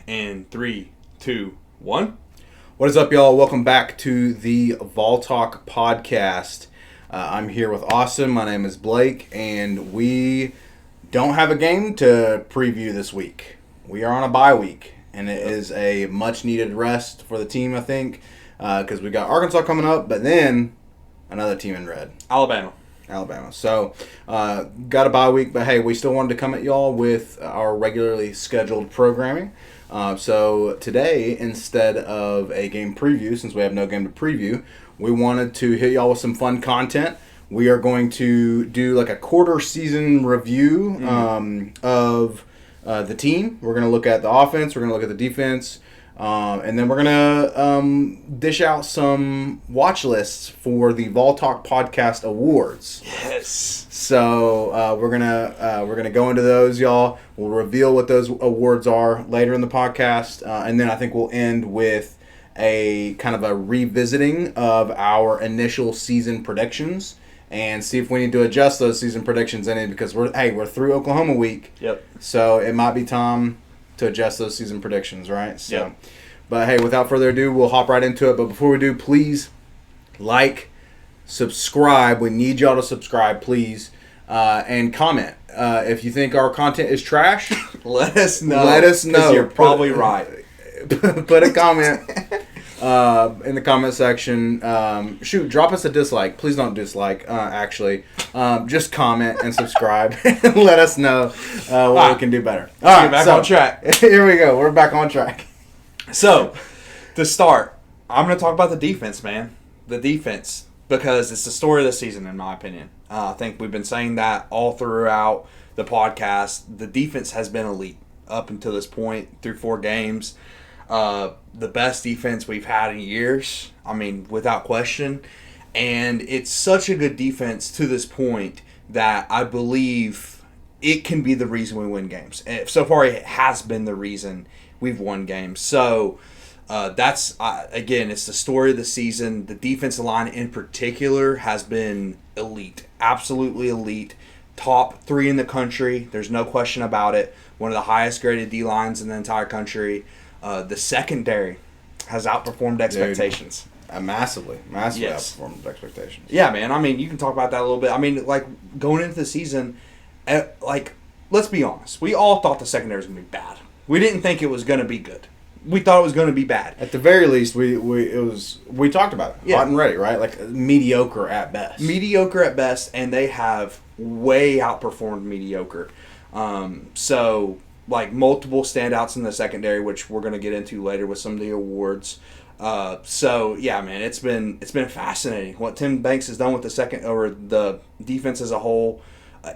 In 3, 2, 1. What is up, y'all? Welcome back to the Vol Talk podcast. I'm here with Austin. My name is Blake, and we don't have a game to preview this week. We are on a bye week, and it is a much-needed rest for the team, I think, because we got Arkansas coming up, but then another team in red. Alabama. So, got a bye week, but hey, we still wanted to come at y'all with our regularly scheduled programming. So today, instead of a game preview, since we have no game to preview, we wanted to hit y'all with some fun content. We are going to do like a quarter season review of the team. We're going to look at the offense. We're going to look at the defense. And then we're gonna dish out some watch lists for the Vol Talk Podcast Awards. Yes. So we're gonna go into those, y'all. We'll reveal what those awards are later in the podcast, and then I think we'll end with a kind of a revisiting of our initial season predictions and see if we need to adjust those season predictions any because we're through Oklahoma week. Yep. So it might be time to adjust those season predictions, right? So, yep. But hey, without further ado, we'll hop right into it. But before we do, please like, subscribe. We need y'all to subscribe, please, and comment. If you think our content is trash, let us know. Let us know. Because you're probably right. Put a comment in the comment section. Drop us a dislike. Please don't dislike, actually. Just comment and subscribe and let us know what we can do better. All right, back on track. Here we go. We're back on track. So, to start, I'm going to talk about the defense, man. The defense, because it's the story of the season, in my opinion. I think we've been saying that all throughout the podcast. The defense has been elite up until this point through 4 games. The best defense we've had in years, I mean, without question. And it's such a good defense to this point that I believe it can be the reason we win games. And so far, it has been the reason we've won games. So that's, again, it's the story of the season. The defensive line in particular has been elite, absolutely elite. Top 3 in the country. There's no question about it. One of the highest graded D-lines in the entire country. The secondary has outperformed expectations. Dude, massively yes. Outperformed expectations. Yeah, man. I mean, you can talk about that a little bit. I mean, like, going into the season, let's be honest. We all thought the secondary was going to be bad. We didn't think it was going to be good. We thought it was going to be bad. At the very least, we talked about it. Yeah. Hot and ready, right? Like, mediocre at best. Mediocre at best, and they have way outperformed mediocre. So, like, multiple standouts in the secondary, which we're going to get into later with some of the awards. So yeah, man, it's been fascinating what Tim Banks has done with the defense as a whole.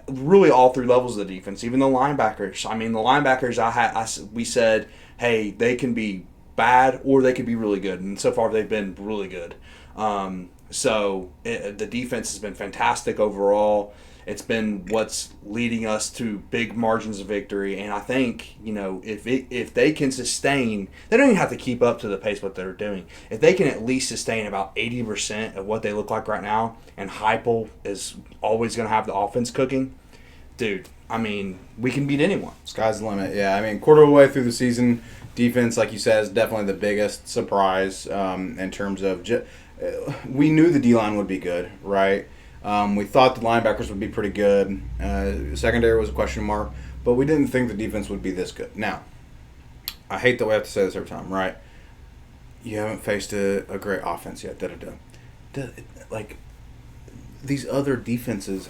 Really, all 3 levels of the defense, even the linebackers. I mean, the linebackers, we said, hey, they can be bad or they can be really good, and so far they've been really good. The defense has been fantastic overall. It's been what's leading us to big margins of victory, and I think, if they can sustain, they don't even have to keep up to the pace what they're doing. If they can at least sustain about 80% of what they look like right now, and Heupel is always going to have the offense cooking, dude, I mean, we can beat anyone. Sky's the limit. Yeah, I mean, quarter of the way through the season, defense, like you said, is definitely the biggest surprise in terms of we knew the D-line would be good, right? We thought the linebackers would be pretty good. Secondary was a question mark, but we didn't think the defense would be this good. Now, I hate that we have to say this every time, right? You haven't faced a great offense yet. Like, these other defenses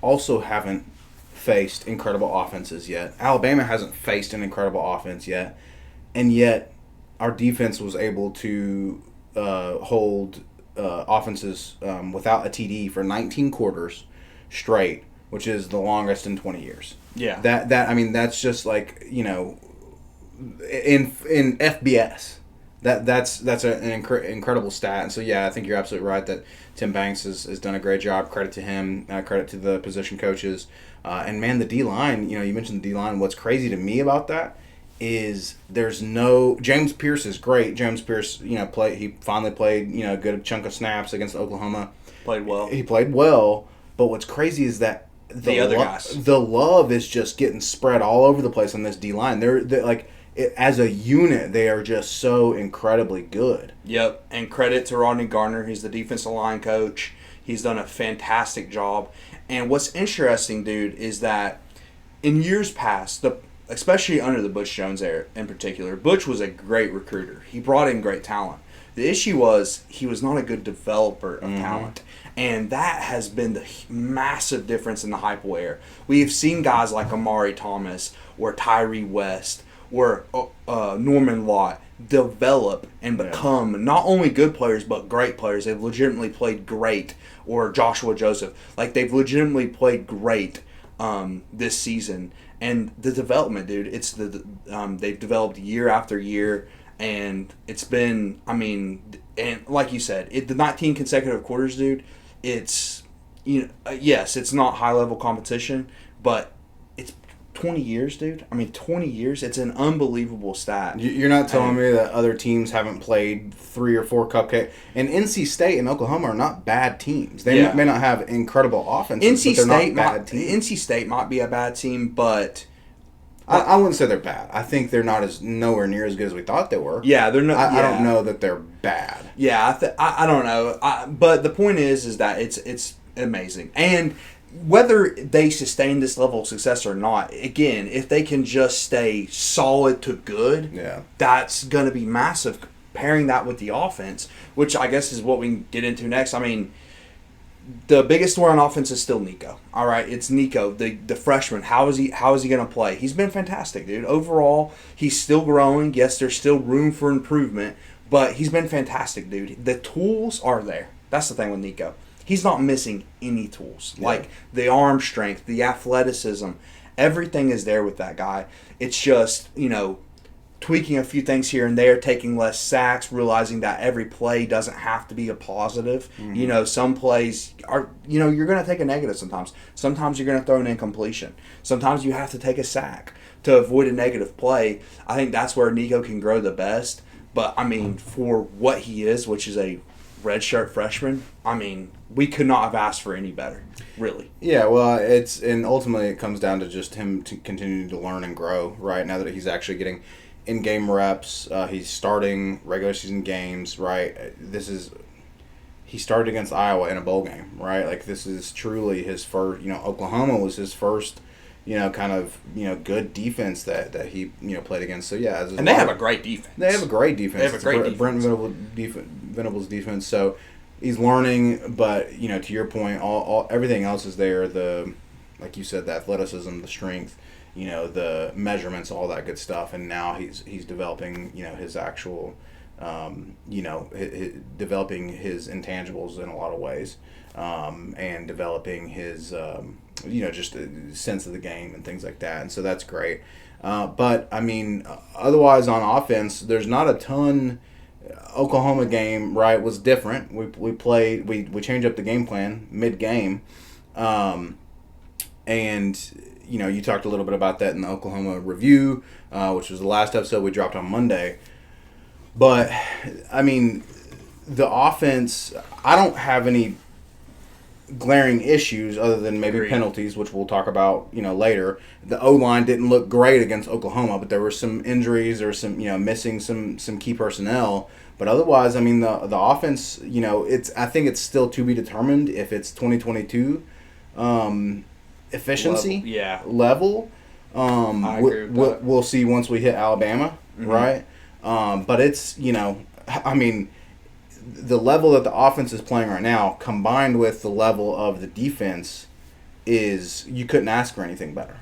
also haven't faced incredible offenses yet. Alabama hasn't faced an incredible offense yet, and yet our defense was able to hold offenses without a TD for 19 quarters straight, which is the longest in 20 years. Yeah. That's just like, in FBS. That's an incredible stat. And so, yeah, I think you're absolutely right that Tim Banks has done a great job. Credit to him. Credit to the position coaches. And, man, the D-line, you mentioned the D-line. What's crazy to me about that is there's no – James Pierce is great. James Pierce, he finally played, a good chunk of snaps against Oklahoma. Played well. He played well. But what's crazy is that the other guys. The love is just getting spread all over the place on this D-line. They're like – as a unit, they are just so incredibly good. Yep, and credit to Rodney Garner. He's the defensive line coach. He's done a fantastic job. And what's interesting, dude, is that in years past, especially under the Butch Jones era in particular, Butch was a great recruiter. He brought in great talent. The issue was he was not a good developer of talent. And that has been the massive difference in the Heupel era. We have seen guys like Amari Thomas or Tyree West or Norman Lott develop and become not only good players but great players. They've legitimately played great. Or Joshua Joseph. Like, they've legitimately played great this season. And the development, dude, it's they've developed year after year. And it's been, I mean, and like you said, the 19 consecutive quarters, dude, it's, yes, it's not high-level competition, but it's 20 years, dude. I mean, 20 years, it's an unbelievable stat. You're not telling me that other teams haven't played 3 or 4 cupcake. And NC State and Oklahoma are not bad teams. They may not have incredible offenses, but they're not bad teams. NC State might be a bad team, but I wouldn't say they're bad. I think they're nowhere near as good as we thought they were. Yeah, they're not. I don't know that they're bad. Yeah, I don't know. But the point is that it's amazing. And whether they sustain this level of success or not, again, if they can just stay solid to good, that's going to be massive. Pairing that with the offense, which I guess is what we can get into next. I mean, the biggest story on offense is still Nico. All right, it's Nico, the freshman. How is he going to play? He's been fantastic, dude. Overall, he's still growing. Yes, there's still room for improvement, but he's been fantastic, dude. The tools are there. That's the thing with Nico. He's not missing any tools. Yeah. Like the arm strength, the athleticism, everything is there with that guy. It's just, tweaking a few things here and there, taking less sacks, realizing that every play doesn't have to be a positive. Mm-hmm. Some plays are, you're going to take a negative sometimes. Sometimes you're going to throw an incompletion. Sometimes you have to take a sack to avoid a negative play. I think that's where Nico can grow the best. But, I mean, for what he is, which is a redshirt freshman, I mean, we could not have asked for any better, really. Yeah, well, and ultimately it comes down to just him to continuing to learn and grow, right, now that he's actually getting in-game reps. He's starting regular season games, right? He started against Iowa in a bowl game, right? Like, this is truly his first, Oklahoma was his first, good defense that he, played against. So, yeah. And they have a great defense. They have a great defense. They have a great defense. Brent Venables' defense. So, he's learning, but, to your point, all everything else is there. Like you said, the athleticism, the strength, the measurements, all that good stuff. And now he's developing, his actual, developing his intangibles in a lot of ways, and developing his, just a sense of the game and things like that. And so that's great. But, I mean, otherwise on offense, there's not a ton. Oklahoma game, right, was different. We changed up the game plan mid-game. And you talked a little bit about that in the Oklahoma review, which was the last episode we dropped on Monday. But, I mean, the offense, I don't have any glaring issues other than maybe penalties, which we'll talk about, later. The O-line didn't look great against Oklahoma, but there were some injuries or some, missing some key personnel. But otherwise, I mean, the offense, I think it's still to be determined if it's 2022 efficiency level. I agree with that. We'll see once we hit Alabama, right? But it's, I mean, the level that the offense is playing right now, combined with the level of the defense, you couldn't ask for anything better.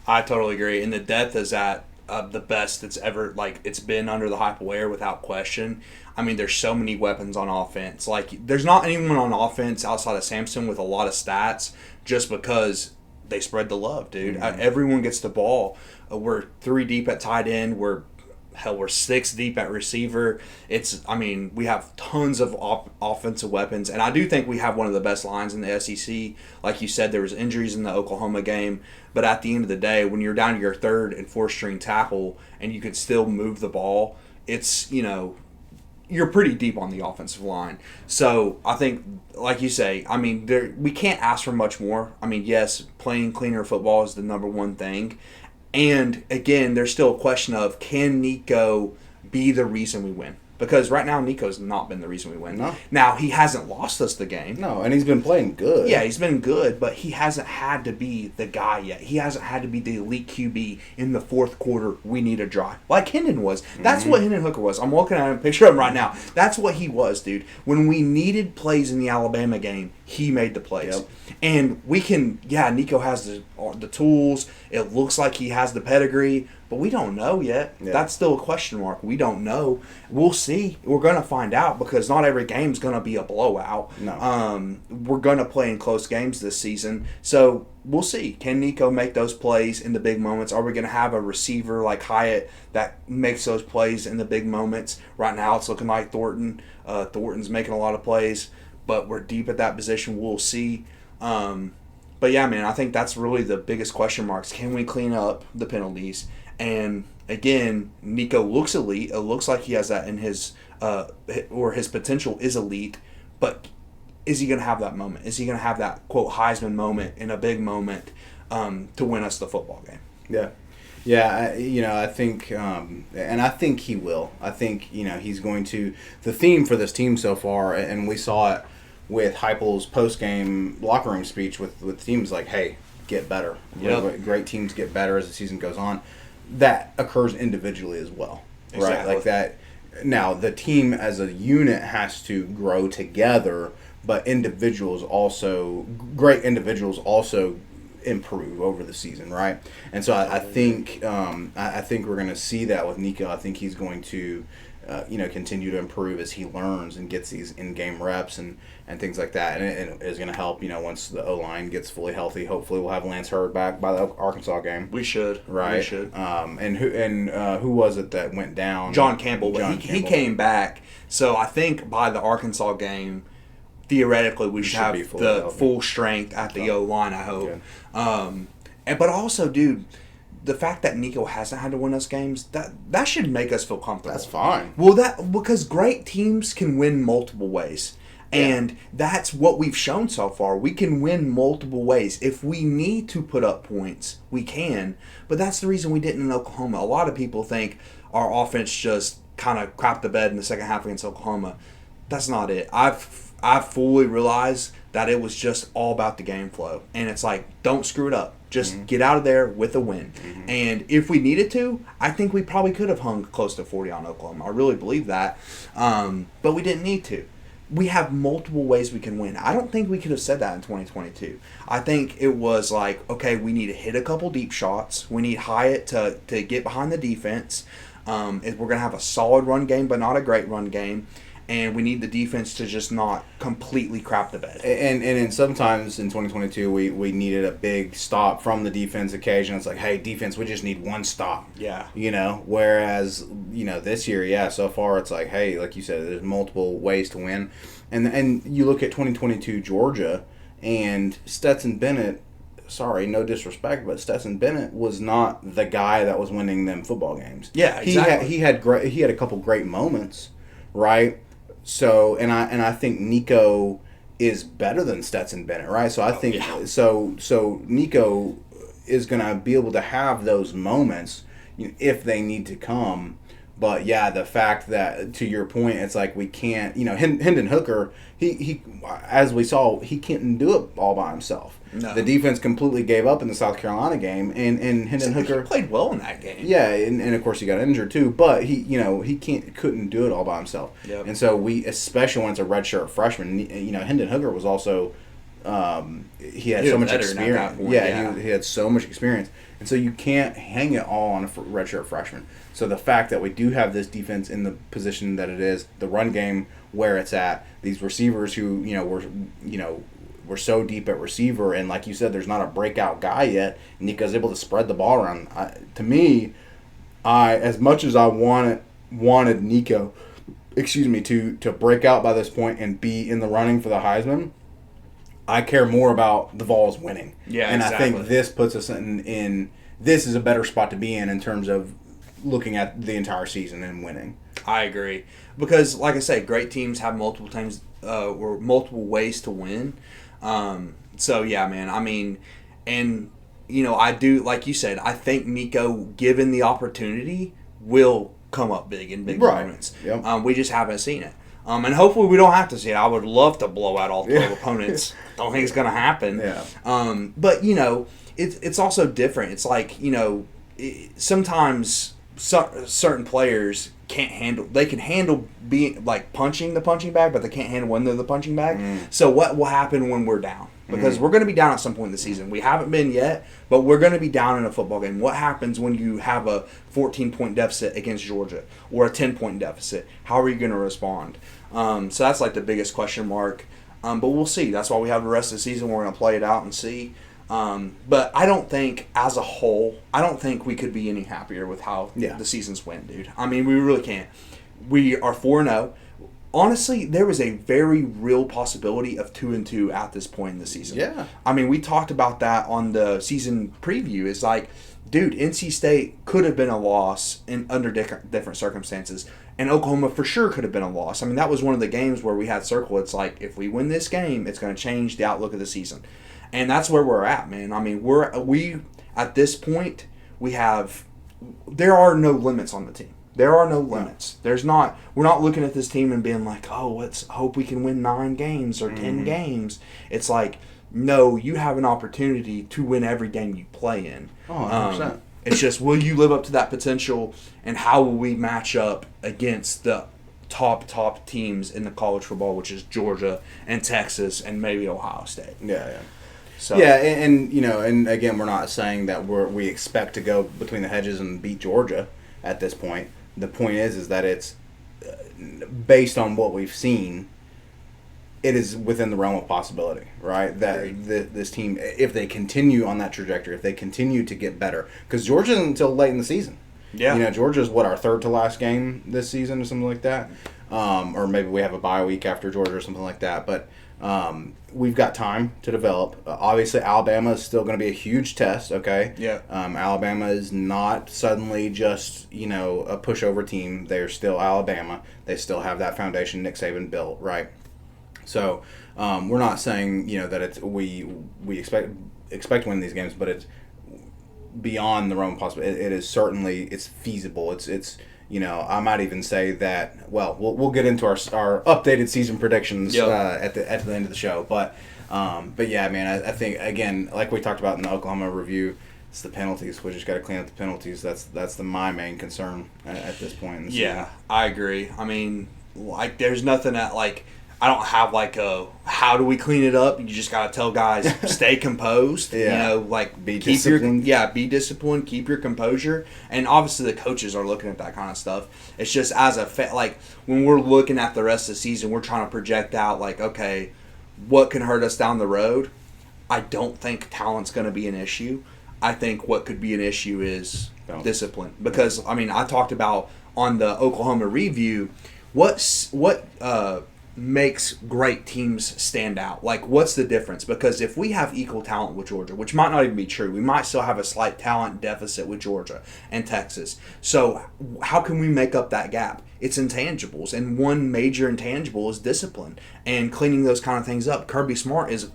I totally agree. And the depth is at the best it's ever, it's been under the Heupel era without question. I mean, there's so many weapons on offense. Like, there's not anyone on offense outside of Samson with a lot of stats just because they spread the love, dude. Mm-hmm. Everyone gets the ball. We're 3 deep at tight end. We're 6 deep at receiver. We have tons of offensive weapons, and I do think we have one of the best lines in the SEC. Like you said, there was injuries in the Oklahoma game, but at the end of the day, when you're down to your 3rd and 4th string tackle and you could still move the ball, it's, you're pretty deep on the offensive line. So I think, like you say, I mean, we can't ask for much more. I mean, yes, playing cleaner football is the number one thing. And again, there's still a question of, can Nico be the reason we win? Because right now, Nico's not been the reason we win. No. Now, he hasn't lost us the game. No, and he's been playing good. Yeah, he's been good, but he hasn't had to be the guy yet. He hasn't had to be the elite QB in the fourth quarter. We need a drive. Like Hendon was. That's what Hendon Hooker was. I'm looking at a picture of him right now. That's what he was, dude. When we needed plays in the Alabama game, he made the plays. Yep. And we can, Nico has the tools. It looks like he has the pedigree, but we don't know yet. Yeah. That's still a question mark. We don't know. We'll see. We're going to find out because not every game's going to be a blowout. No. We're going to play in close games this season. So we'll see. Can Nico make those plays in the big moments? Are we going to have a receiver like Hyatt that makes those plays in the big moments? Right now it's looking like Thornton. Thornton's making a lot of plays, but we're deep at that position. We'll see. But yeah, man, I think that's really the biggest question marks. Can we clean up the penalties? And again, Nico looks elite. It looks like he has that in his or his potential is elite. But is he going to have that moment? Is he going to have that, quote, Heisman moment in a big moment to win us the football game? Yeah. Yeah, I think, and I think he will. I think, he's going to, the theme for this team so far, and we saw it with Heupel's post-game locker room speech with teams like, hey, get better. Yep. Great teams get better as the season goes on. That occurs individually as well, Exactly. right? Like that. Now, the team as a unit has to grow together, but great individuals also improve over the season, right? And so I think we're going to see that with Nico. I think he's going to continue to improve as he learns and gets these in-game reps and things like that. And it is going to help, once the O-line gets fully healthy. Hopefully we'll have Lance Hurd back by the Arkansas game. We should. Right. We should. Who was it that went down? John Campbell. But he came back. So I think by the Arkansas game, theoretically, we should have the full strength at the O-line, I hope. But also, dude, the fact that Nico hasn't had to win us games, that should make us feel comfortable. That's fine. Well, because great teams can win multiple ways. And that's what we've shown so far. We can win multiple ways. If we need to put up points, we can. But that's the reason we didn't in Oklahoma. A lot of people think our offense just kind of crapped the bed in the second half against Oklahoma. That's not it. I've fully realized that it was just all about the game flow. And it's like, don't screw it up. Just get out of there with a win. And if we needed to, I think we probably could have hung close to 40 on Oklahoma. I really believe that. But we didn't need to. We have multiple ways we can win. I don't think we could have said that in 2022. I think it was like, okay, we need to hit a couple deep shots. We need Hyatt to get behind the defense. We're going to have a solid run game, but not a great run game. And we need the defense to just not completely crap the bed. And sometimes in 2022, we needed a big stop from the defense occasion. It's like, hey, defense, we just need one stop. Yeah. Whereas, this year, so far it's like, hey, like you said, there's multiple ways to win. And you look at 2022 Georgia and Stetson Bennett, sorry, no disrespect, but Stetson Bennett was not the guy that was winning them football games. Yeah, exactly. He had a couple great moments, right? So and I think Nico is better than Stetson Bennett, right? So I think so Nico is going to be able to have those moments if they need to come. But yeah, the fact that, to your point, it's like we can't, Hendon Hooker, he as we saw, he can't do it all by himself. No. The defense completely gave up in the South Carolina game, and Hendon Hooker played well in that game. Yeah, and of course he got injured too, but he couldn't do it all by himself. Yep. And so we, especially when it's a redshirt freshman, Hendon Hooker was also he had so much experience. He had so much experience, and so you can't hang it all on a redshirt freshman. So the fact that we do have this defense in the position that it is, the run game where it's at, these receivers who we're so deep at receiver, and like you said, there's not a breakout guy yet. Nico's able to spread the ball around. To me, as much as I wanted Nico, to break out by this point and be in the running for the Heisman, I care more about the Vols winning. Yeah, and exactly. I think this puts us in this is a better spot to be in terms of looking at the entire season and winning. I agree, because like I say, great teams have multiple times or multiple ways to win. So yeah, man. I mean, and I do, like you said, I think Nico, given the opportunity, will come up big in big moments. Yep. We just haven't seen it. And hopefully we don't have to see it. I would love to blow out all 12 opponents. Don't think it's going to happen. Yeah. But, it's also different. It's like, sometimes certain players can't handle. They can handle being like punching the punching bag, but they can't handle when they're the punching bag. So what will happen when we're down? Because we're going to be down at some point in the season. We haven't been yet, but we're going to be down in a football game. What happens when you have a 14-point deficit against Georgia or a 10-point deficit? How are you going to respond? So that's like the biggest question mark. But we'll see. That's why we have the rest of the season. We're going to play it out and see. But I don't think, as a whole, I don't think we could be any happier with how the season's went, dude. I mean, we really can't. We are 4-0. Honestly, there was a very real possibility of 2-2 at this point in the season. Yeah. I mean, we talked about that on the season preview. It's like, dude, NC State could have been a loss under different circumstances. And Oklahoma for sure could have been a loss. I mean, that was one of the games where we had circled. It's like, if we win this game, it's going to change the outlook of the season. And that's where we're at, man. I mean, we at this point, there are no limits on the team. There are no limits. We're not looking at this team and being like, oh, let's hope we can win 9 games or 10 games. It's like, no, you have an opportunity to win every game you play in. Oh, 100%. It's just, will you live up to that potential, and how will we match up against the top teams in the college football, which is Georgia and Texas and maybe Ohio State. Yeah. So yeah, and again, we're not saying that we expect to go between the hedges and beat Georgia at this point. The point is that it's based on what we've seen. It is within the realm of possibility, right? That this team, if they continue on that trajectory, if they continue to get better, because Georgia isn't until late in the season. Yeah, Georgia's our third to last game this season or something like that, or maybe we have a bye week after Georgia or something like that. But we've got time to develop. Obviously, Alabama is still going to be a huge test. Okay. Yeah. Alabama is not suddenly just a pushover team. They're still Alabama. They still have that foundation Nick Saban built, right? So we're not saying that it's we expect to win these games, but it's beyond the realm of possible. It is certainly feasible. It's I might even say that. Well, we'll get into our updated season predictions at the end of the show. But yeah, man, I think again, like we talked about in the Oklahoma review, it's the penalties. We just got to clean up the penalties. That's my main concern at this point in the season. Yeah, I agree. I mean, like, there's nothing that I don't have how do we clean it up? You just gotta tell guys, stay composed. Yeah. Be disciplined. Be disciplined. Keep your composure. And obviously the coaches are looking at that kind of stuff. It's just when we're looking at the rest of the season, we're trying to project out okay, what can hurt us down the road? I don't think talent's going to be an issue. I think what could be an issue is discipline. Because I talked about on the Oklahoma review, what makes great teams stand out? What's the difference? Because if we have equal talent with Georgia, which might not even be true, we might still have a slight talent deficit with Georgia and Texas. So how can we make up that gap? It's intangibles, and one major intangible is discipline and cleaning those kind of things up. Kirby Smart is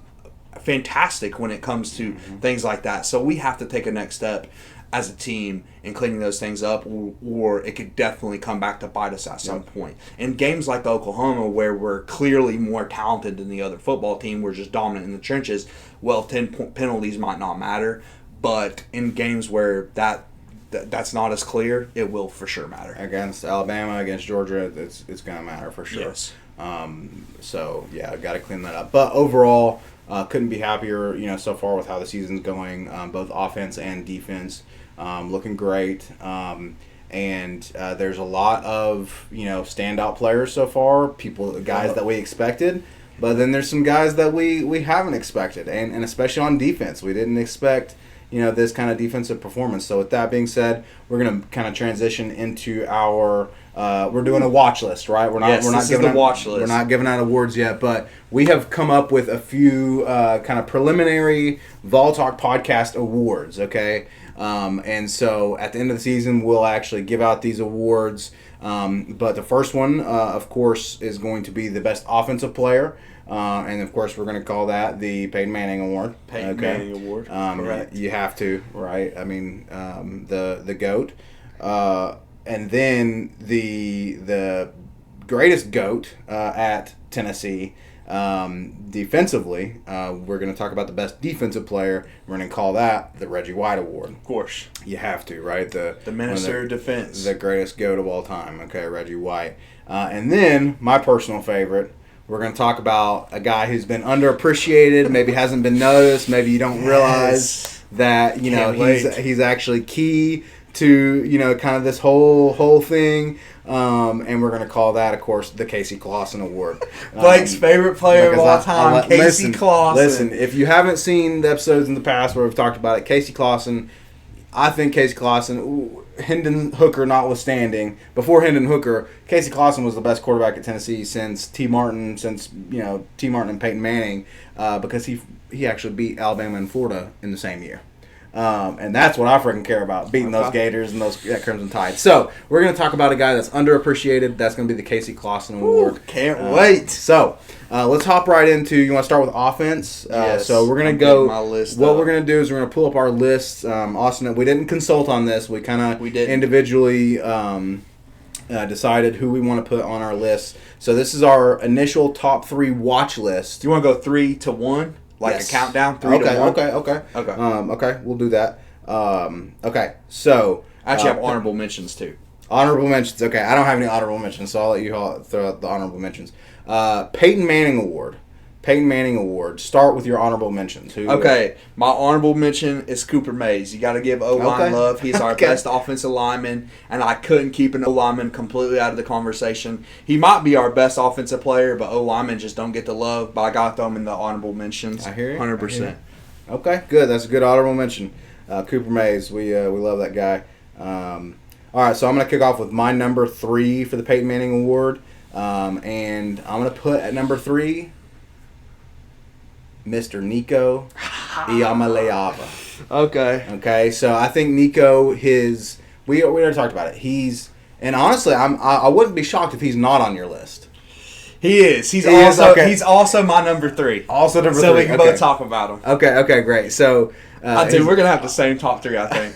fantastic when it comes to things like that. So we have to take a next step as a team in cleaning those things up, or it could definitely come back to bite us at some point. In games like Oklahoma, where we're clearly more talented than the other football team, we're just dominant in the trenches, 10 penalties might not matter. But in games where that's not as clear, it will for sure matter. Against Alabama, against Georgia, it's going to matter for sure. Yes. So, yeah, got to clean that up. But overall, couldn't be happier, so far with how the season's going, both offense and defense. Looking great, and there's a lot of standout players so far. Guys that we expected, but then there's some guys that we haven't expected, and especially on defense, we didn't expect this kind of defensive performance. So with that being said, we're gonna kind of transition into our we're doing a watch list, right? We're not giving out watch list. We're not giving out awards yet, but we have come up with a few kind of preliminary Vol Talk podcast awards. Okay. And so at the end of the season, we'll actually give out these awards. But the first one, of course, is going to be the best offensive player. And of course, we're going to call that the Peyton Manning Award. Peyton Manning Award. Correct. You have to, right? I mean, the GOAT. And then the greatest GOAT at Tennessee. Defensively, we're going to talk about the best defensive player. We're going to call that the Reggie White Award. Of course. You have to, right? The Minister of Defense. The greatest GOAT of all time. Okay, Reggie White. And then, my personal favorite, we're going to talk about a guy who's been underappreciated, maybe hasn't been noticed, maybe you don't realize that, he's actually key to, kind of this whole thing. And we're going to call that, of course, the Casey Clausen Award. Blake's favorite player of all time, Casey Clausen. Listen, if you haven't seen the episodes in the past where we've talked about it, Casey Clausen, I think Casey Clausen, Hendon Hooker notwithstanding, before Hendon Hooker, Casey Clausen was the best quarterback at Tennessee since T. Martin and Peyton Manning, because he actually beat Alabama and Florida in the same year. And that's what I freaking care about, beating those Gators and that Crimson Tide. So, we're going to talk about a guy that's underappreciated. That's going to be the Casey Clausen Award. Can't wait. So, let's hop right into, you want to start with offense? Yes. So, we're going to go, my list what we're going to do is we're going to pull up our lists. Austin, we didn't consult on this. We kind of individually decided who we want to put on our list. So, this is our initial top 3 watch list. Do you want to go 3 to 1? Like a countdown, 3 to 1? Okay, we'll do that. Okay, so... I actually have honorable mentions, too. Honorable mentions, okay. I don't have any honorable mentions, so I'll let you all throw out the honorable mentions. Peyton Manning Award. Peyton Manning Award. Start with your honorable mentions. Okay, my honorable mention is Cooper Mays. You got to give O-line love. He's our best offensive lineman, and I couldn't keep an O-lineman completely out of the conversation. He might be our best offensive player, but O-linemen just don't get the love. But I got to throw him in the honorable mentions. I hear you. 100%. Okay, good. That's a good honorable mention. Cooper Mays. We love that guy. All right, so I'm going to kick off with my number 3 for the Peyton Manning Award, and I'm going to put at number 3... Mr. Nico Iamaleava. Okay, so I think Nico, we already talked about it. And honestly, I wouldn't be shocked if he's not on your list. He is. He's also my number 3. Also number 3. So we can both talk about him. Okay, great. So we're gonna have the same top 3, I think.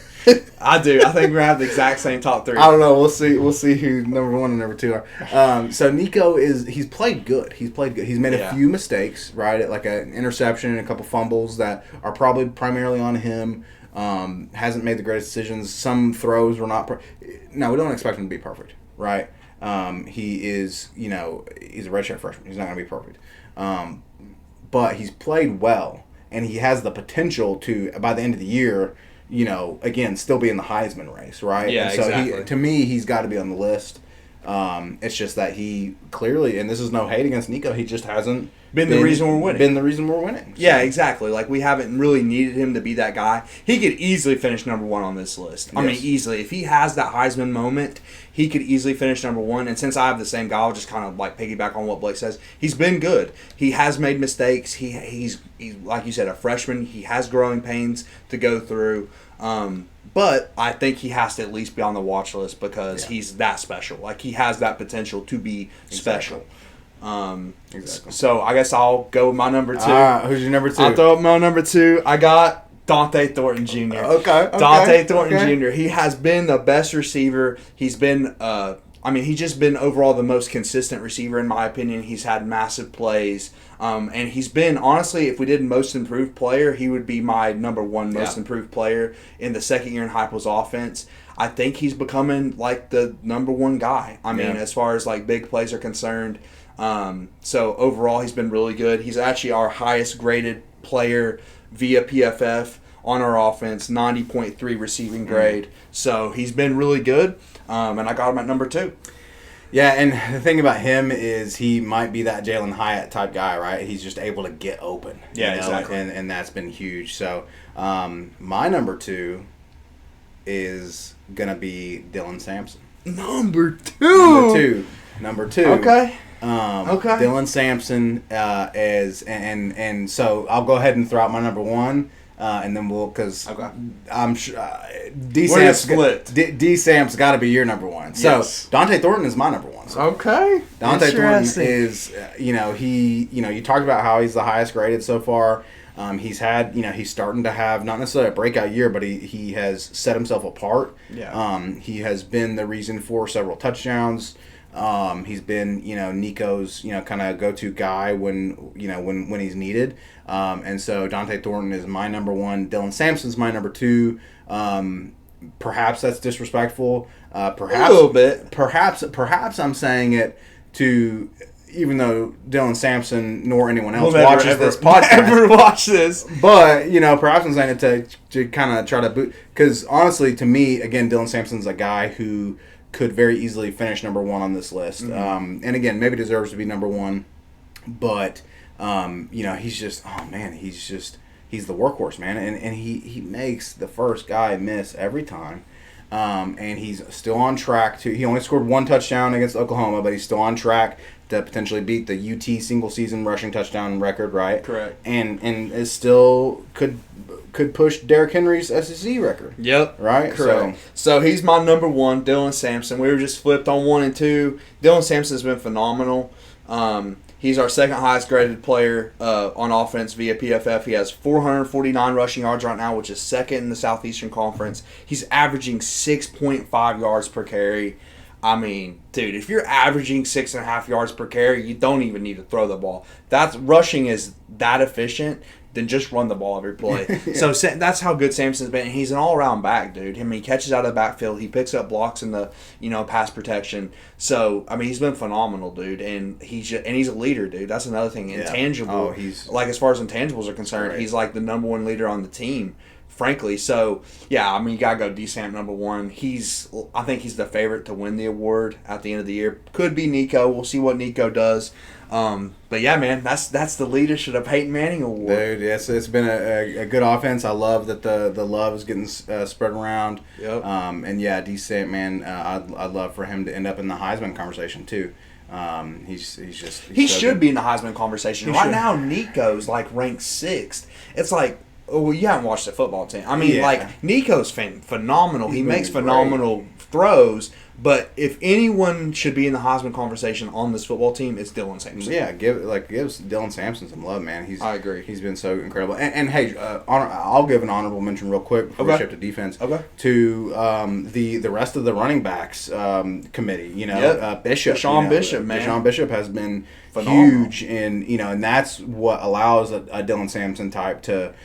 I do. I think we're gonna have the exact same top 3. I don't know. We'll see who number 1 and number 2 are. So Nico he's played good. He's made a few mistakes, right? Like an interception and a couple fumbles that are probably primarily on him. Hasn't made the greatest decisions. Some throws were not. No, we don't expect him to be perfect, right? He is, he's a redshirt freshman. He's not gonna be perfect. But he's played well, and he has the potential to, by the end of the year, again, still be in the Heisman race, right? Yeah, and so exactly. To me, he's got to be on the list. It's just that he clearly, and this is no hate against Nico, he just hasn't been the reason we're winning. So. Yeah, exactly. Like, we haven't really needed him to be that guy. He could easily finish number 1 on this list. I mean, easily. If he has that Heisman moment, he could easily finish number 1. And since I have the same guy, I'll just kind of like piggyback on what Blake says. He's been good. He has made mistakes. He's like you said, a freshman. He has growing pains to go through. But I think he has to at least be on the watch list because he's that special. Like, he has that potential to be special. Exactly. So I guess I'll go with my number 2. Who's your number 2? I'll throw up my number 2. I got Dante Thornton Jr. Okay. Dante Thornton Jr. He has been the best receiver. He's been, he's just been overall the most consistent receiver in my opinion. He's had massive plays. And he's been, honestly, if we did most improved player, he would be my number 1 most improved player in the second year in Heupel's offense. I think he's becoming like the number 1 guy. I mean, as far as like big plays are concerned. So overall, he's been really good. He's actually our highest graded player via PFF on our offense, 90.3 receiving grade. So he's been really good. And I got him at number 2. Yeah, and the thing about him is he might be that Jalen Hyatt type guy, right? He's just able to get open. Yeah, exactly. And that's been huge. So my number 2 is going to be Dylan Sampson. Number 2. Number 2. Okay. Dylan Sampson is, and so I'll go ahead and throw out my number 1. and then because Okay. I'm sure We're split. D Samp's got to be your number one. So Yes. Dante Thornton is my number one. So Okay. Dante Thornton is, you talked about how he's the highest graded so far. He's had, he's starting to have not necessarily a breakout year, but he has set himself apart. Yeah. He has been the reason for several touchdowns. He's been, Nico's, kind of go-to guy when he's needed. And so Dante Thornton is my number one. Dylan Sampson's my number two. Perhaps that's disrespectful. Perhaps a little bit. Perhaps I'm saying it to, even though Dylan Sampson nor anyone else watches this podcast. Never watch this. But, perhaps I'm saying it to kind of try to boot. Because honestly, to me, again, Dylan Sampson's a guy who could very easily finish number one on this list. Mm-hmm. And again, maybe deserves to be number one. But, he's just, he's the workhorse, man. And he makes the first guy miss every time. And he's still on track he only scored one touchdown against Oklahoma, but he's still on track to potentially beat the UT single season rushing touchdown record, right? Correct. And is still could push Derrick Henry's SEC record. Yep. Right? Correct. So he's my number one, Dylan Sampson. We were just flipped on 1 and 2. Dylan Sampson's been phenomenal. He's our second highest graded player on offense via PFF. He has 449 rushing yards right now, which is second in the Southeastern Conference. He's averaging 6.5 yards per carry. I mean, dude, if you're averaging 6.5 yards per carry, you don't even need to throw the ball. Rushing is that efficient. Then just run the ball every play. So that's how good Sampson's been. He's an all-around back, dude. I mean, he catches out of the backfield. He picks up blocks in the, pass protection. So, I mean, he's been phenomenal, dude. And he's a leader, dude. That's another thing. Intangible. Oh, he's as far as intangibles are concerned, right. He's like the number one leader on the team, frankly. So, yeah, I mean, you got to go D-Samp number one. I think he's the favorite to win the award at the end of the year. Could be Nico. We'll see what Nico does. But yeah, man, that's the leadership of Peyton Manning Award. Dude, yes, it's been a good offense. I love that the love is getting spread around. Yep. And yeah, D-Samp, man, I'd love for him to end up in the Heisman conversation too. He should be in the Heisman conversation right now. Nico's ranked 6th. It's like, well, you haven't watched the football team. I mean, Nico's phenomenal. He makes phenomenal throws. But if anyone should be in the Heisman conversation on this football team, it's Dylan Sampson. Yeah, give Dylan Sampson some love, man. I agree. He's been so incredible. And hey, I'll give an honorable mention real quick before we shift to defense. Okay. To the rest of the running backs committee. Bishop, Deshaun Bishop, man. Deshaun Bishop has been phenomenal. Huge and that's what allows a Dylan Sampson type to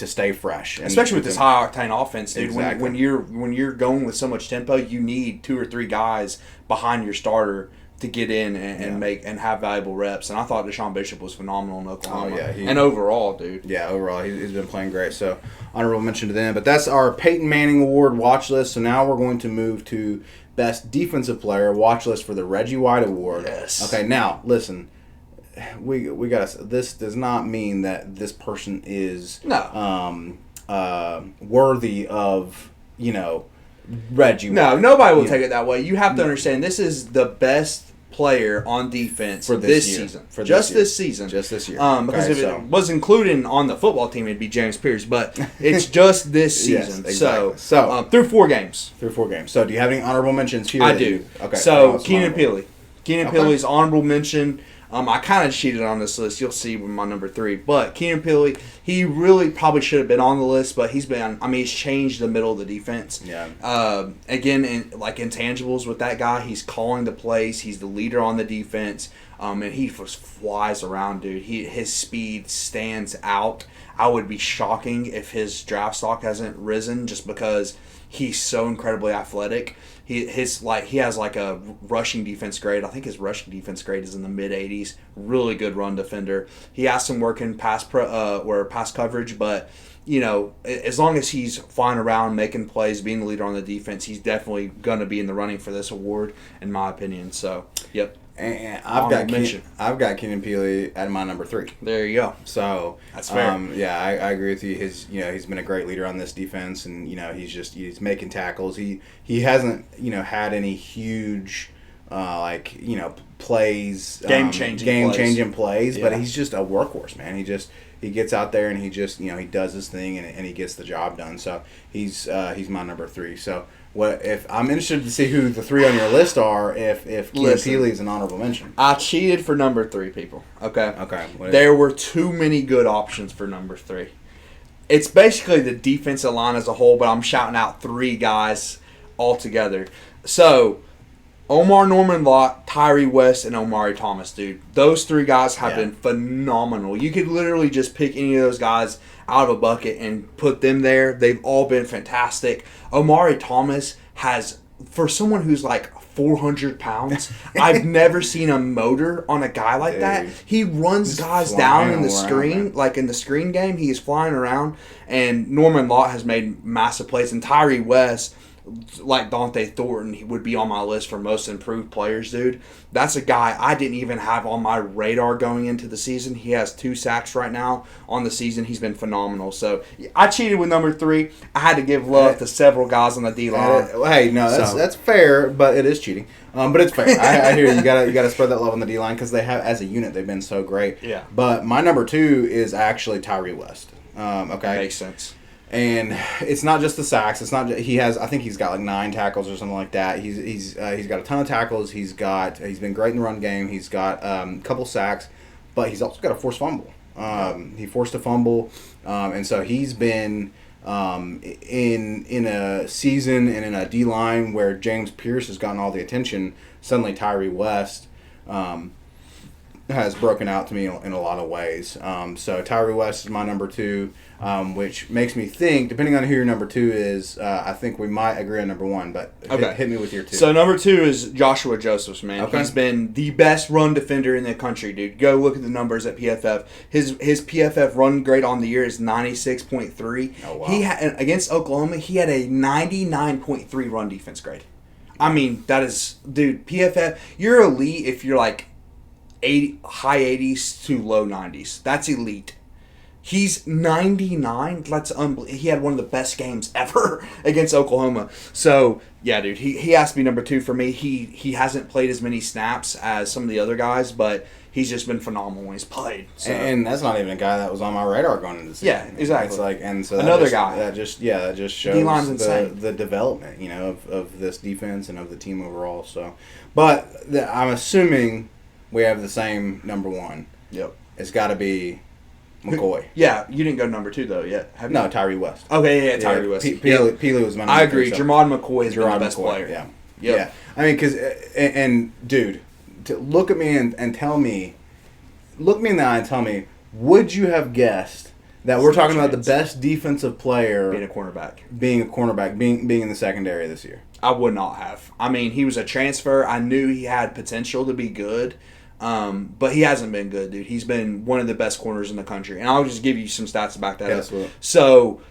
stay fresh, especially with this high octane offense, dude. Exactly. When you're going with so much tempo, you need 2 or 3 guys behind your starter to get in and make and have valuable reps. And I thought Deshaun Bishop was phenomenal in Oklahoma. Oh, yeah, and overall, dude. Yeah, overall he's been playing great. So honorable mention to them. But that's our Peyton Manning Award watch list. So now we're going to move to Best Defensive Player watch list for the Reggie White Award. Yes. Okay, now listen. We gotta. This does not mean that this person is worthy of Reggie. No, nobody will take it that way. You have to understand this is the best player on defense for this season. Just this season. Just this year. Because if it was included on the football team, it'd be James Pierce. But it's just this season. Yes, exactly. So through 4 games. So do you have any honorable mentions here? I do. Okay. So Keenan Pili. Pili's honorable mention. I kind of cheated on this list. You'll see with my number 3. But Keenan Pili, he really probably should have been on the list, but he's changed the middle of the defense. Yeah. Again, intangibles with that guy, he's calling the plays. He's the leader on the defense. And he just flies around, dude. His speed stands out. I would be shocking if his draft stock hasn't risen just because he's so incredibly athletic. He has a rushing defense grade. I think his rushing defense grade is in the mid 80s. Really good run defender. He has some work in pass coverage, but as long as he's flying around making plays, being the leader on the defense, he's definitely going to be in the running for this award, in my opinion. So, yep. And I've got Keenan Pili at my number 3. There you go. So that's fair. I agree with you. He's been a great leader on this defense, and he's making tackles. He hasn't had any huge plays, game changing plays. Yeah. But he's just a workhorse, man. He gets out there and he does his thing and he gets the job done. So he's my number 3. So what if I'm interested to see who the 3 on your list are? If Keon Peely is an honorable mention. I cheated for number 3, people. Okay. Okay. There were too many good options for number 3. It's basically the defensive line as a whole, but I'm shouting out 3 guys altogether. So, Omar Norman-Lott, Tyree West, and Omari Thomas, dude. Those 3 guys have been phenomenal. You could literally just pick any of those guys out of a bucket and put them there. They've all been fantastic. Omari Thomas has, for someone who's like 400 pounds, I've never seen a motor on a guy like that. He runs guys down in the screen, man. Like in the screen game. He is flying around, and Norman-Lott has made massive plays. And Tyree West, like Dante Thornton, he would be on my list for most improved players, dude. That's a guy I didn't even have on my radar going into the season. He has 2 sacks right now on the season. He's been phenomenal. So I cheated with number 3. I had to give love to several guys on the D line. Hey, no, that's fair, but it is cheating. But it's fair. I hear you. You gotta spread that love on the D line because they have, as a unit, they've been so great. Yeah. But my number 2 is actually Tyree West. Okay. Makes sense. And it's not just the sacks. It's not. I think he's got like 9 tackles or something like that. He's got a ton of tackles. He's been great in the run game. He's got a couple sacks, but he's also got a forced fumble. He forced a fumble, and so he's been in a season and in a D line where James Pierce has gotten all the attention. Suddenly Tyree West has broken out to me in a lot of ways. So Tyree West is my number 2. Which makes me think, depending on who your number 2 is, I think we might agree on number 1. But hit me with your 2. So number 2 is Joshua Josephs, man. Okay. He's been the best run defender in the country, dude. Go look at the numbers at PFF. His PFF run grade on the year is 96.3. Oh, wow. Against Oklahoma, he had a 99.3 run defense grade. I mean, that is, dude, PFF, you're elite if you're like high 80s to low 90s. That's elite. He's 99. That's unbelievable. He had one of the best games ever against Oklahoma. So, yeah, dude, he has to be number 2 for me. He hasn't played as many snaps as some of the other guys, but he's just been phenomenal when he's played. So. And that's not even a guy that was on my radar going into the season. Yeah, exactly. It's like, and so another guy. That just shows the development, of this defense and of the team overall. So, but I'm assuming we have the same number 1. Yep. It's got to be McCoy. Yeah, you didn't go number 2 though yet. Have you? No, Tyree West. Okay, yeah, Tyree West. Peely was my number 3. I agree. Jermod McCoy has been the best player. Yeah. Yep. Yeah. I mean, because dude, look at me and tell me, look me in the eye and tell me, would you have guessed that we're talking about the best defensive player being a cornerback, being in the secondary this year? I would not have. I mean, he was a transfer. I knew he had potential to be good. But he hasn't been good, dude. He's been one of the best corners in the country. And I'll just give you some stats to back that up. Absolutely. So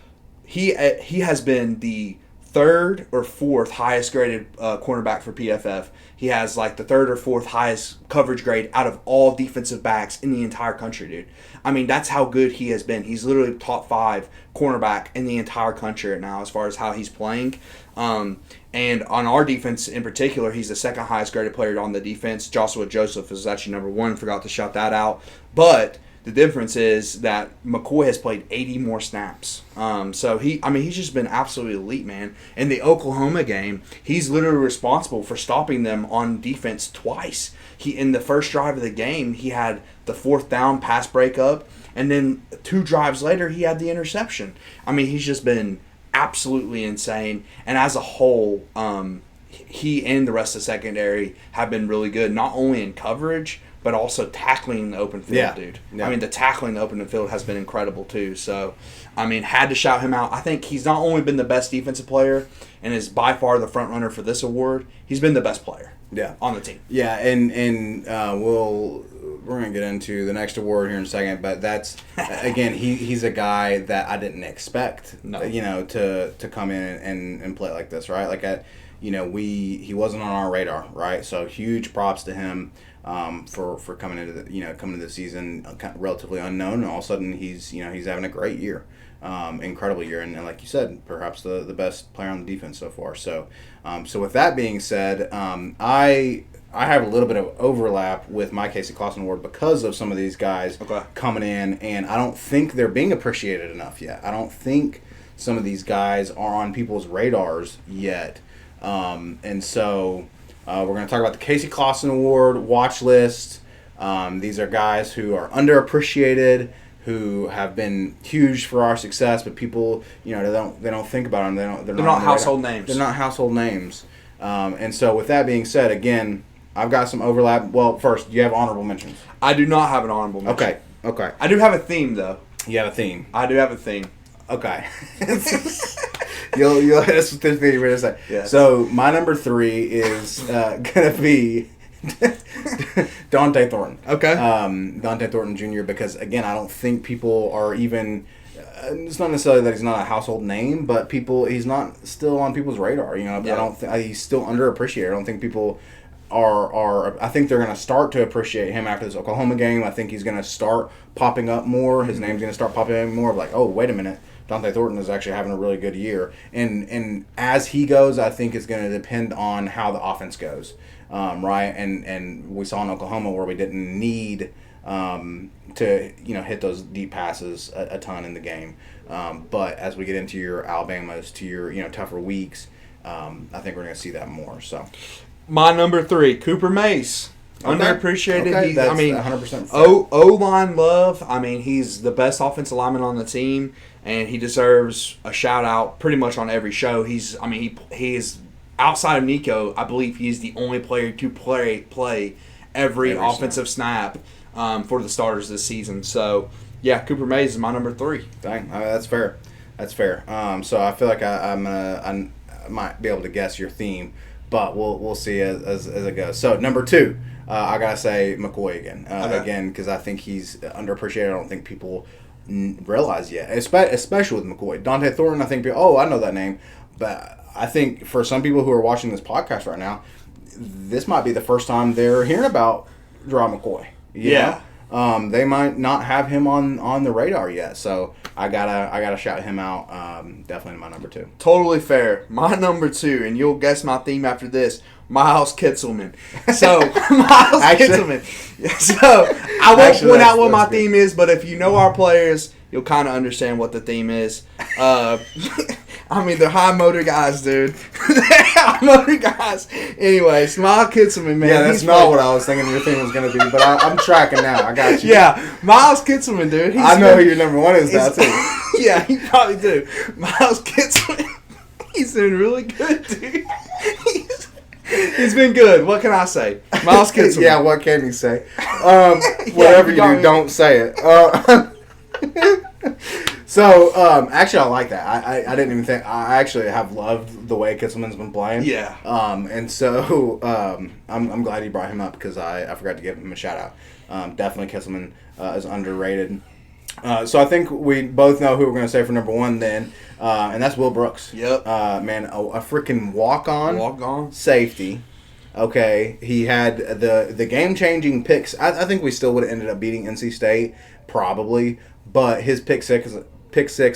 he has been the 3rd or 4th highest graded cornerback for PFF. He has like the 3rd or 4th highest coverage grade out of all defensive backs in the entire country, dude. I mean, that's how good he has been. He's literally top 5 cornerback in the entire country right now as far as how he's playing. And on our defense in particular, he's the 2nd highest graded player on the defense. Joshua Joseph is actually number 1. Forgot to shout that out. But the difference is that McCoy has played 80 more snaps. So he's just been absolutely elite, man. In the Oklahoma game, he's literally responsible for stopping them on defense twice. In the first drive of the game, he had the 4th down pass breakup, and then 2 drives later, he had the interception. I mean, he's just been absolutely insane, and as a whole, he and the rest of the secondary have been really good, not only in coverage but also tackling in the open field, dude. Yeah. I mean, the tackling in the open field has been incredible too. So, I mean, had to shout him out. I think he's not only been the best defensive player and is by far the front runner for this award, he's been the best player on the team. Yeah, and we're going to get into the next award here in a second, but that's, again, he's a guy that I didn't expect, to come in and play like this, right? Like, he wasn't on our radar, right? So huge props to him for coming into the season kind of relatively unknown, and all of a sudden he's having a great year, incredible year, and like you said, perhaps the best player on the defense so far. So with that being said, I I have a little bit of overlap with my Casey Clausen award because of some of these guys coming in, and I don't think they're being appreciated enough yet. I don't think some of these guys are on people's radars yet. And so we're going to talk about the Casey Clausen Award watch list. These are guys who are underappreciated, who have been huge for our success, but people, they don't think about them. They're not household names. They're not household names. And so with that being said, again, I've got some overlap. Well, first, do you have honorable mentions? I do not have an honorable mention. Okay. I do have a theme, though. You have a theme. I do have a theme. Okay. You'll hit us with this theme in a second. Yes. So my number 3 is gonna be Dante Thornton. Okay. Dante Thornton Jr. because again, I don't think people are even. It's not necessarily that he's not a household name, but he's not still on people's radar. I don't think he's still underappreciated. I don't think people are. I think they're going to start to appreciate him after this Oklahoma game. I think he's going to start popping up more. His name's going to start popping up more. Like, oh, wait a minute. Dante Thornton is actually having a really good year. And as he goes, I think it's going to depend on how the offense goes. Right? And we saw in Oklahoma where we didn't need to hit those deep passes a ton in the game. But as we get into your Alabamas, to your tougher weeks, I think we're going to see that more. So my number 3, Cooper Mace. Okay. Underappreciated. Okay, He's, that's I mean, 100%. O-line love. I mean, he's the best offensive lineman on the team, and he deserves a shout out pretty much on every show. He is outside of Nico. I believe he's the only player to play every offensive snap for the starters this season. So yeah, Cooper Mays is my number 3. Dang, that's fair. That's fair. So I feel like I might be able to guess your theme, but we'll see as it goes. So number 2. I gotta say McCoy again. Again, because I think he's underappreciated. I don't think people realize yet, especially with McCoy. Dante Thornton, I think people, I know that name, but I think for some people who are watching this podcast right now, this might be the first time they're hearing about Draw McCoy. Yeah. They might not have him on the radar yet, so I gotta shout him out. Definitely my number 2. Totally fair. My number 2, and you'll guess my theme after this. Miles Kitselman. So Kitselman. So I won't point out what my theme is, but if you know our players, you'll kind of understand what the theme is. I mean, they're high motor guys, dude. They're high motor guys. Anyway, Miles Kitselman, man. Yeah, that's not what I was thinking your theme was going to be, but I'm tracking now. I got you. Yeah, Miles Kitselman, dude. I know who your number 1 is now, too. Yeah, you probably do. Miles Kitselman. He's been really good, dude. He's been good. What can I say? Miles Kitselman. Yeah, what can you say? Whatever you do, don't say it. So, actually, I like that. I didn't even think. I actually have loved the way Kitselman's been playing. Yeah. And so, I'm glad you brought him up because I forgot to give him a shout out. Definitely Kitselman is underrated. So I think we both know who we're going to say for number 1 then, and that's Will Brooks. Yep. Man, a freaking walk-on safety. Okay, he had the game-changing picks. I think we still would have ended up beating NC State, probably, but his pick six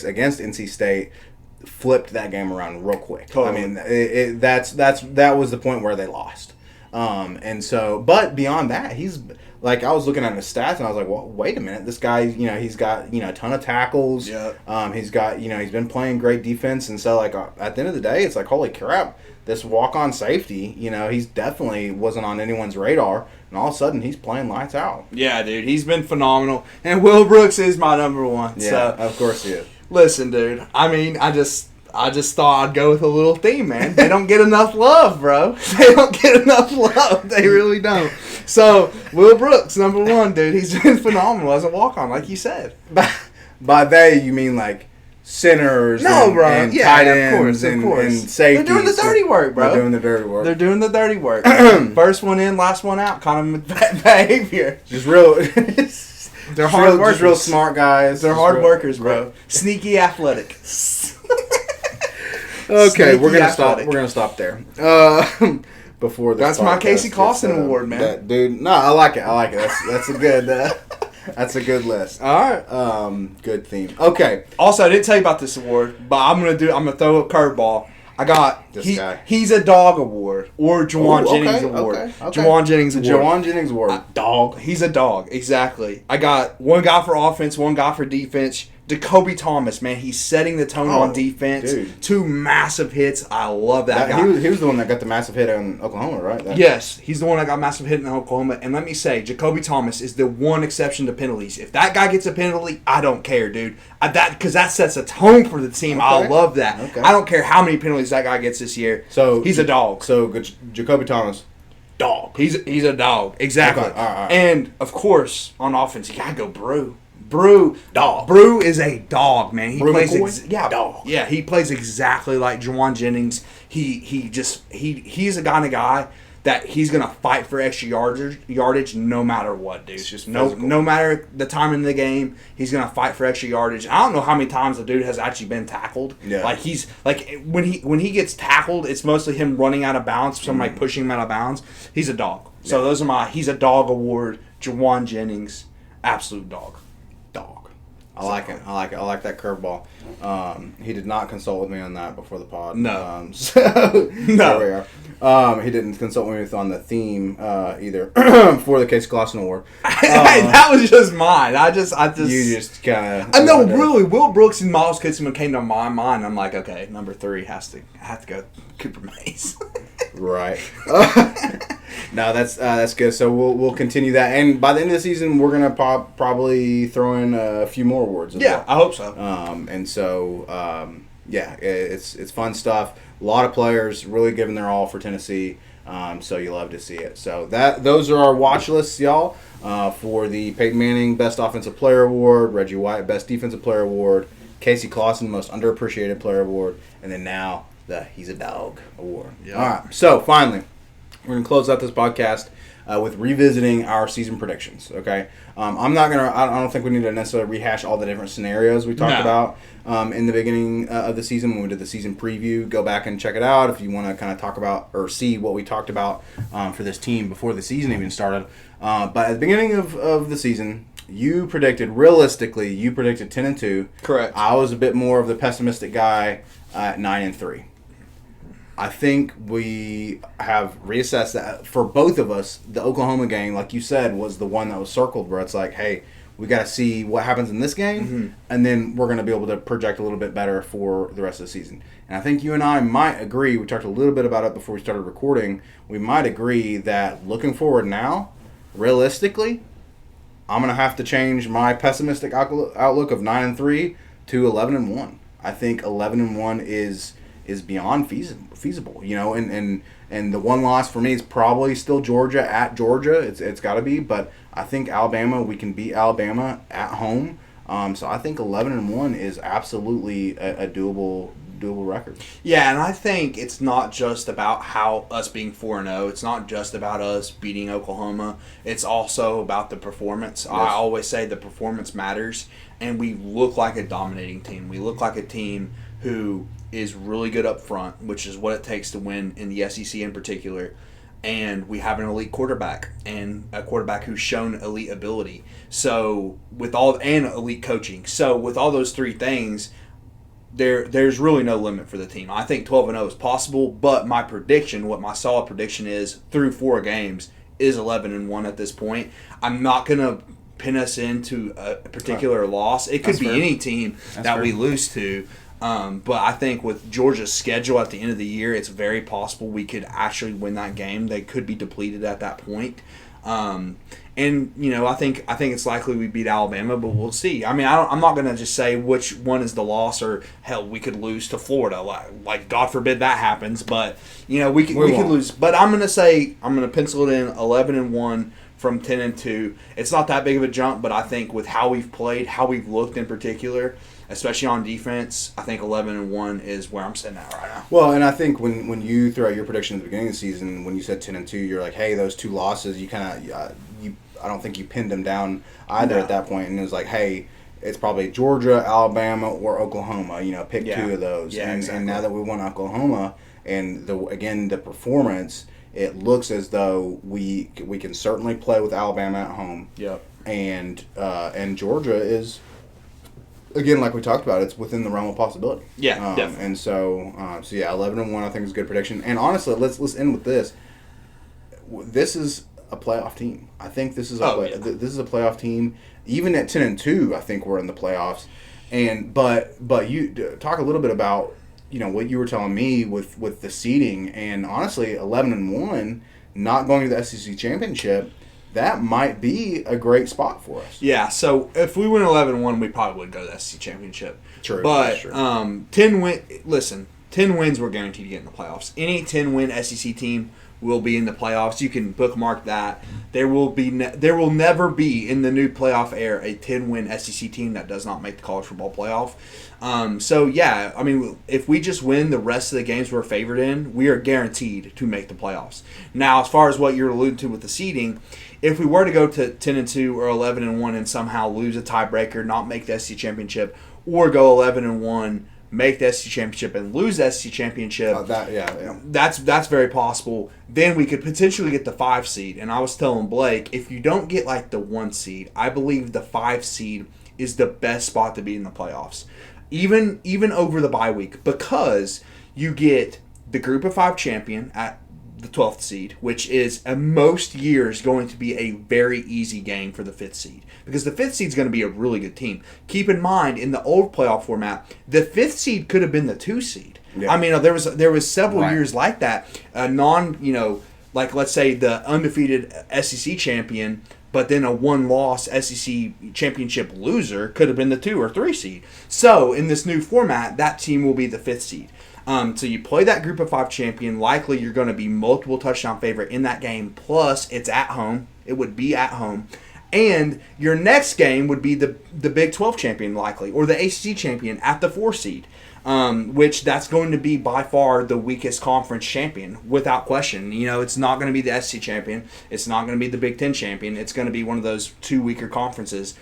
against NC State flipped that game around real quick. Totally. I mean, that was the point where they lost. And so, but beyond that, he's like, I was looking at his stats and I was like, well, wait a minute, this guy, he's got, a ton of tackles. Yeah. He's got, he's been playing great defense. And so, like, at the end of the day, it's like, holy crap, this walk-on safety, he's definitely wasn't on anyone's radar. And all of a sudden, he's playing lights out. Yeah, dude, he's been phenomenal. And Will Brooks is my number 1. Yeah, so, of course he is. Listen, dude, I mean, I just thought I'd go with a little theme, man. They don't get enough love, bro. They don't get enough love. They really don't. So, Will Brooks, number 1, dude. He's been phenomenal as a walk-on, like you said. By they, you mean like centers and tight ends of course. And safeties. They're doing the dirty work, bro. They're doing the dirty work. They're doing the dirty work. First one in, last one out kind of behavior. Just real... They're hard workers. Just real smart guys. They're hard workers, bro. Sneaky athletic. Okay, we're gonna stop. We're gonna stop there. Before this, that's my Casey Clausen award, man. Dude, no, I like it. That's a good. That's a good list. All right. Good theme. Okay. Also, I didn't tell you about this award, but I'm gonna throw a curveball. I got This guy. He's a dog award or Juwan Jennings award. Okay. Juwan Jennings award. Juwan Jennings award. Dog. He's a dog. Exactly. I got one guy for offense, one guy for defense. Jacoby Thomas, man, he's setting the tone on defense. Dude. 2 massive hits. I love that guy. He was the one that got the massive hit on Oklahoma, right? Yes, he's the one that got massive hit in Oklahoma. And let me say, Jacoby Thomas is the one exception to penalties. If that guy gets a penalty, I don't care, dude. Because that sets a tone for the team. Okay. I love that. Okay. I don't care how many penalties that guy gets this year. So he's a dog. So Jacoby Thomas, dog. He's a dog. Exactly. Okay. All right. And of course, on offense, you gotta go Brew, dog. Brew is a dog, man. He plays dog. Yeah, he plays exactly like Juwan Jennings. He's a kind of guy that he's gonna fight for extra yardage no matter what, dude. It's just no matter the time in the game, he's gonna fight for extra yardage. I don't know how many times the dude has actually been tackled. Yeah. Like he's like when he gets tackled, it's mostly him running out of bounds, somebody pushing him out of bounds. He's a dog. So those are he's a dog award. Juwan Jennings, absolute dog. I like it. I like that curveball. He did not consult with me on that before the pod. No. No. There we are. He didn't consult with me on the theme either for the Casey Clausen Award. That was just mine. I just. You just kind of. I know, really. Will Brooks and Miles Kitzman came to my mind. I'm like, okay, number 3 I have to go Cooper Mays. Right. No, that's good. So we'll continue that, and by the end of the season, we're gonna probably throw in a few more awards. As well. I hope so. And so it's fun stuff. A lot of players really giving their all for Tennessee. So you love to see it. So those are our watch lists, y'all, for the Peyton Manning Best Offensive Player Award, Reggie White Best Defensive Player Award, Casey Clausen Most Underappreciated Player Award, and then now the He's a Dog Award. Yep. All right. So finally, we're going to close out this podcast with revisiting our season predictions. Okay. I don't think we need to necessarily rehash all the different scenarios we talked about in the beginning of the season when we did the season preview. Go back and check it out if you want to kind of talk about or see what we talked about for this team before the season even started. But at the beginning of the season, you predicted 10-2. Correct. I was a bit more of the pessimistic guy at 9-3. I think we have reassessed that for both of us. The Oklahoma game, like you said, was the one that was circled where it's like, hey, we got to see what happens in this game, and then we're going to be able to project a little bit better for the rest of the season. And I think you and I might agree, we talked a little bit about it before we started recording, we might agree that looking forward now, realistically, I'm going to have to change my pessimistic outlook of 9-3 to 11-1. I think 11-1 is beyond feasible, you know, and the one loss for me is probably still Georgia at Georgia. It's got to be, but I think Alabama, we can beat Alabama at home. So I think 11-1 is absolutely a doable record. Yeah, and I think it's not just about us being 4-0. It's not just about us beating Oklahoma. It's also about the performance. Yes. I always say the performance matters, and we look like a dominating team. We look like a team who is really good up front, which is what it takes to win in the SEC in particular. And we have an elite quarterback and a quarterback who's shown elite ability. So and elite coaching. So with all those three things, there's really no limit for the team. I think 12-0 is possible, but my solid prediction is through 4 games is 11-1 at this point. I'm not gonna pin us into a particular loss. It could be any team that we lose to. But I think with Georgia's schedule at the end of the year, it's very possible we could actually win that game. They could be depleted at that point. And, you know, I think it's likely we beat Alabama, but we'll see. I mean, I'm not going to just say which one is the loss or, hell, we could lose to Florida. Like God forbid that happens. But, you know, we could lose. But I'm going to pencil it in 11-1 from 10-2. It's not that big of a jump, but I think with how we've played, how we've looked in particular, especially on defense, I think 11-1 is where I'm sitting at right now. Well, and I think when you threw out your prediction at the beginning of the season, when you said 10-2, you're like, hey, those 2 losses, you kind of I don't think you pinned them down either at that point, and it was like, hey, it's probably Georgia, Alabama, or Oklahoma. You know, pick 2 of those. Yeah, exactly. And now that we won Oklahoma, and the performance, it looks as though we can certainly play with Alabama at home. Yep. And Georgia is again, like we talked about, it's within the realm of possibility. Yeah, definitely. And so 11-1, I think is a good prediction. And honestly, let's end with this. This is a playoff team. I think this is this is a playoff team. Even at 10-2, I think we're in the playoffs. And but you talk a little bit about what you were telling me with the seeding, and honestly, 11-1, not going to the SEC championship. That might be a great spot for us. Yeah, so if we win 11-1, we probably would go to the SEC championship. True. But true. 10 wins we're guaranteed to get in the playoffs. Any 10-win SEC team will be in the playoffs. You can bookmark that. There will never be in the new playoff era a 10-win SEC team that does not make the college football playoff. So yeah, I mean, if we just win the rest of the games we're favored in, we are guaranteed to make the playoffs. Now, as far as what you're alluding to with the seeding, if we were to go to 10-2 or 11-1 and somehow lose a tiebreaker, not make the SEC championship, or go 11-1, make the SEC championship and lose the SEC championship, that's very possible. Then we could potentially get the 5 seed. And I was telling Blake, if you don't get like the 1 seed, I believe the 5 seed is the best spot to be in the playoffs, even over the bye week, because you get the Group of 5 champion at the 12th seed, which is most years going to be a very easy game for the 5th seed, because the 5th seed is going to be a really good team. Keep in mind, in the old playoff format, the 5th seed could have been the 2 seed. Yeah. I mean, there was several years like that. Like let's say the undefeated SEC champion, but then a 1-loss SEC championship loser could have been the 2 or 3 seed. So in this new format, that team will be the 5th seed. So you play that Group of 5 champion. Likely you're going to be multiple touchdown favorite in that game. Plus, it's at home. It would be at home. And your next game would be the Big 12 champion, likely, or the ACC champion at the 4 seed, which that's going to be by far the weakest conference champion, without question. It's not going to be the SEC champion. It's not going to be the Big 10 champion. It's going to be one of those 2 weaker conferences.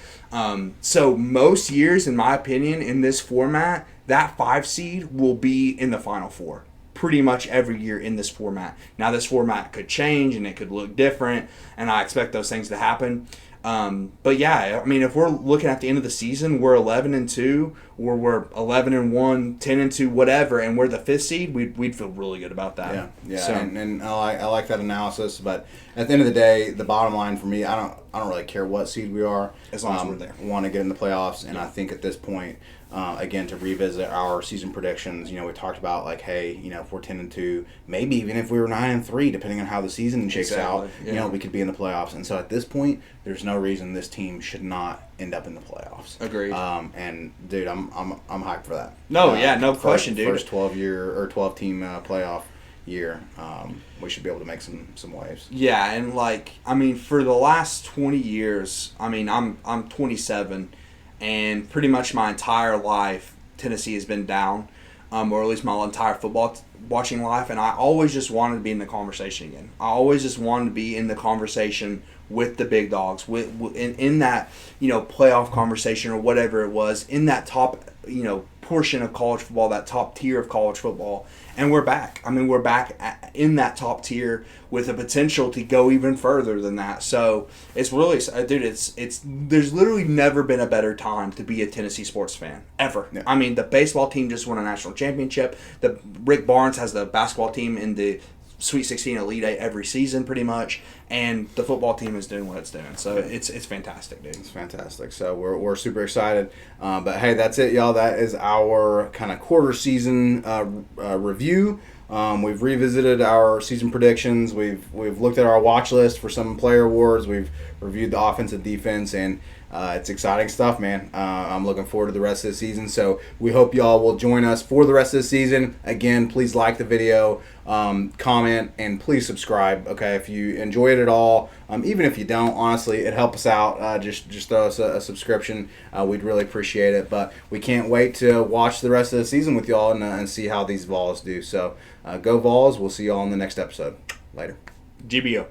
So most years, in my opinion, in this format, that 5 seed will be in the Final Four pretty much every year in this format. Now, this format could change and it could look different, and I expect those things to happen. But yeah, I mean, if we're looking at the end of the season, we're 11-2, or we're 11-1, 10-2, whatever, and we're the 5th seed, we'd feel really good about that. Yeah. So, and I like that analysis. But at the end of the day, the bottom line for me, I don't really care what seed we are, as long as we're there. Want to get in the playoffs, and I think at this point, again, to revisit our season predictions, we talked about like, hey, if we're 10-2, maybe even if we were 9-3, depending on how the season shakes out, we could be in the playoffs. And so at this point, there's no reason this team should not end up in the playoffs. Agreed. And dude, I'm hyped for that. No, no question, dude. First 12 team playoff year, we should be able to make some waves. Yeah, and for the last 20 years, I'm 27. And pretty much my entire life, Tennessee has been down, or at least my entire football watching life. And I always just wanted to be in the conversation again. I always just wanted to be in the conversation with the big dogs, in that playoff conversation or whatever it was, in that top portion of college football, that top tier of college football. And we're back. We're back in that top tier with the potential to go even further than that. So it's really, dude, it's there's literally never been a better time to be a Tennessee sports fan, ever. Yeah. The baseball team just won a national championship. Rick Barnes has the basketball team in the Sweet 16 Elite 8 every season, pretty much, and the football team is doing what it's doing. So it's fantastic, dude. It's fantastic. So we're super excited. But hey, that's it, y'all. That is our kind of quarter season review. We've revisited our season predictions. We've looked at our watch list for some player awards. We've reviewed the offense and defense, and it's exciting stuff, man. I'm looking forward to the rest of the season. So we hope y'all will join us for the rest of the season. Again, please like the video, comment, and please subscribe. Okay, if you enjoy it at all, even if you don't, honestly, it helps us out. Just throw us a subscription. We'd really appreciate it. But we can't wait to watch the rest of the season with y'all and see how these Vols do. So go Vols. We'll see y'all in the next episode. Later. GBO.